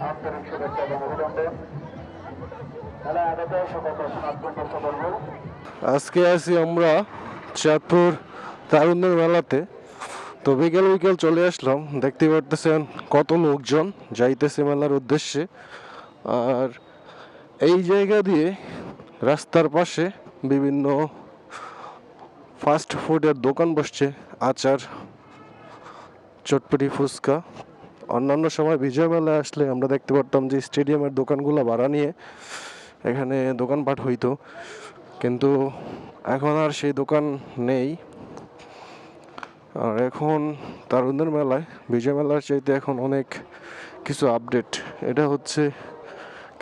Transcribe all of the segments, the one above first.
আন্তরিক শুভেচ্ছা এবং অভিনন্দন। মেলা আগত সকল দর্শনার্থীদের করব। আজকে আছি আমরা চাঁদপুর তারুণ্যের মেলাতে। তো বিকেল বিকেল চলে আসলাম, দেখতে পারতেছেন কত লোকজন যাইতেছে মেলার উদ্দেশ্যে। আর এই জায়গা দিয়ে রাস্তার পাশে বিভিন্ন ফাস্ট ফুডের দোকান বসছে, আচার, চটপটি, ফুচকা। অন্যান্য সময় বিজয় মেলা আসলে আমরা দেখতে পারতাম যে স্টেডিয়ামের দোকানগুলো ভাড়া নিয়ে এখানে দোকানপাট হইতো, কিন্তু এখন আর সেই দোকান নেই। আর এখন তারুণ্যের মেলায় বিজয় মেলার চাইতে এখন অনেক কিছু আপডেট। এটা হচ্ছে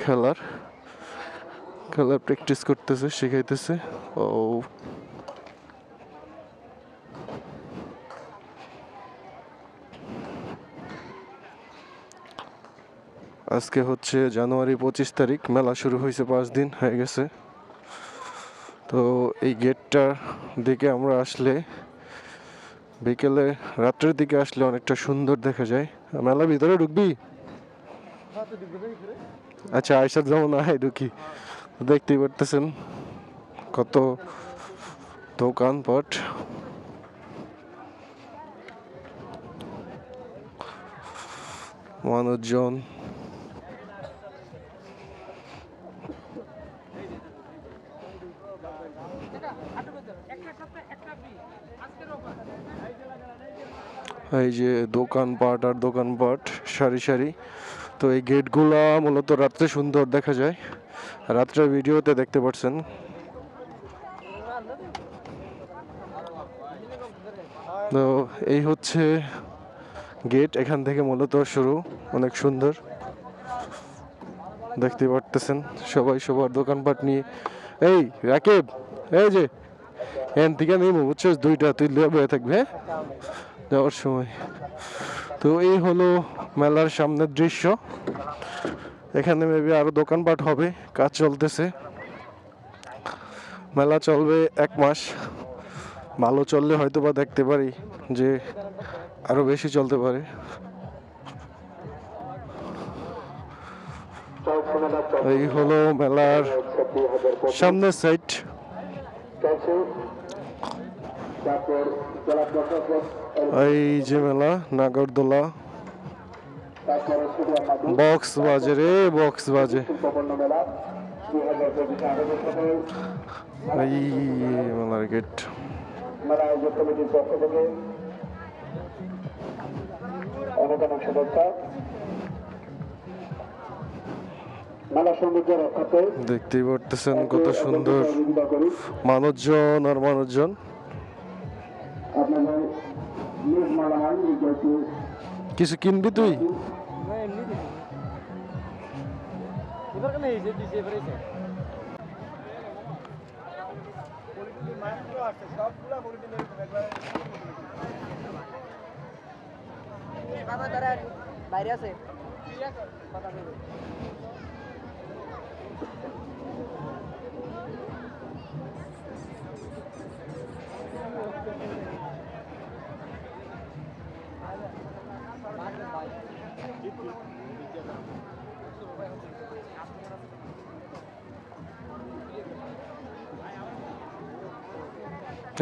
খেলার প্র্যাকটিস করতেছে, শিখাইতেছে। ও আজকে হচ্ছে জানুয়ারি 25 তারিখ, মেলা শুরু হয়েছে 5 দিন হয়ে গেছে। তো এই গেটটার দিকে আমরা আসলে বিকেলে রাত্রের দিকে আসলে অনেকটা সুন্দর দেখা যায়। মেলা ভিতরে ঢুকবি? আচ্ছা, আইসার যেমন আয় ঢুকি। দেখতেই পারতেছেন কত দোকানপাট, মানুষজন। এই যে দোকানপাট আর দোকানপাট সারি সারি। তো এই গেটগুলা মূলত রাত্রে সুন্দর দেখা যায়, রাত্রে ভিডিওতে দেখতে পাচ্ছেন। তো এই হচ্ছে গেট, এখান থেকে মূলত শুরু। অনেক সুন্দর দেখতে পারতেছেন, সবাই সবার দোকানপাট নিয়ে। এই রাকিব, এই যে এখান থেকে নেমো বুঝছো, 2টা তুই বয়ে থাকবে যাওয়ার সময়। তো এই হলো মেলার সামনের দৃশ্য। এখানে মেবি আরো দোকানপাট হবে, কাজ চলতেছে। মেলা চলবে 1 মাস। ভালো চললে হয়তো বা দেখতে পারি যে আরো বেশি চলতে পারে। এই হলো মেলার সামনের সাইড। এই যে মেলা, নাগরদোলা, বক্স বাজে রে, বক্স বাজে। এই মেলার গেট। মেলা আয়োজক কমিটির পক্ষ থেকে অনেক অনেক শুভেচ্ছা। দেখতেই পারতেছেন কত সুন্দর মানুষজন আর মানুষজন। কিছু কিনবি তুই? বাইরে আছে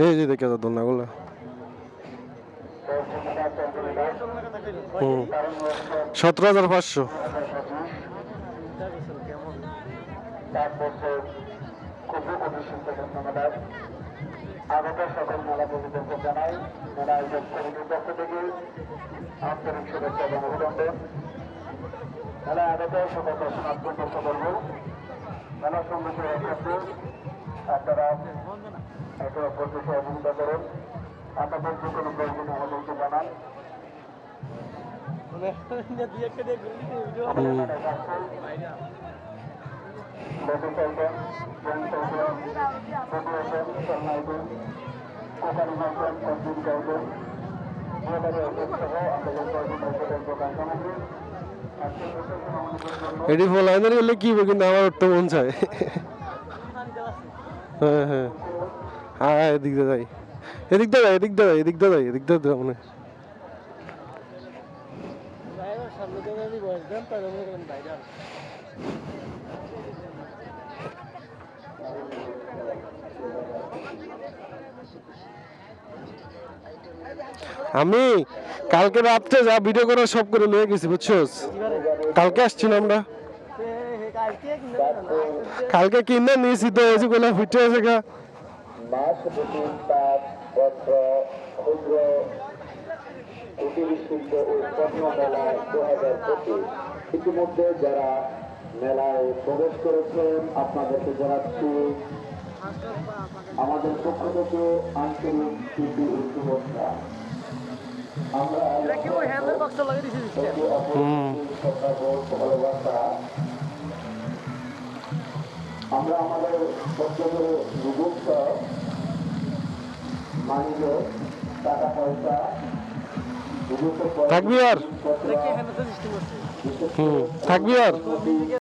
এই যে দেখে তো দোলনাগুলো। 17,500। আগত সকল মেলা প্রতিযোগিতা জানাই মেলা আয়োজক কমিটির পক্ষ থেকে আন্তরিক শুভেচ্ছা এবং অভিনন্দন। মেলা আগত সকল দর্শনার্থীদের করব। মেলা সম্বন্ধে আপনারা একে অপরকে সহযোগিতা করুন। আপনাদের যে কোনো প্রয়োজন আমাদেরকে জানান। এটি ফলাইনের গেলে কি কিন্তু আমার একটু মন চায়। হ্যাঁ হ্যাঁ হ্যাঁ, এদিক দিয়ে যাই, এদিক দিয়ে যাই, এদিক দিয়ে যাই, এদিক দিয়ে যাই, এদিক দিয়ে মানে সামনে থেকে যদি বয়স দেন তাহলে মনে করেন ভাইরাল। আমি কালকে রাত্রে যা ভিডিও করা সব করে নিয়ে গেছি বুঝছোস। কালকে আসছি না আমরা, কালকে কিনে নিয়েছি তো এই যেগুলো ফুটে আছে গা। মাছ বুটিক পাট বস্ত্র ক্ষুদ্র কুটির শিল্প ও পণ্য মেলা 2025 ইতিমধ্যে যারা মেলায় প্রবেশ করেছেন আপনাদেরকে জানাচ্ছি আমাদের পক্ষ থেকে আন্তরিক প্রীতি ও শুভেচ্ছা। আমরা একে অপরকে শ্রদ্ধাবোধ, ভালোবাসা আমরা আমাদের প্রত্যেকের নিজস্ব মানিক টাকা পয়সা নিজস্ব থাকবি আর বিশেষ থাকবি আর করে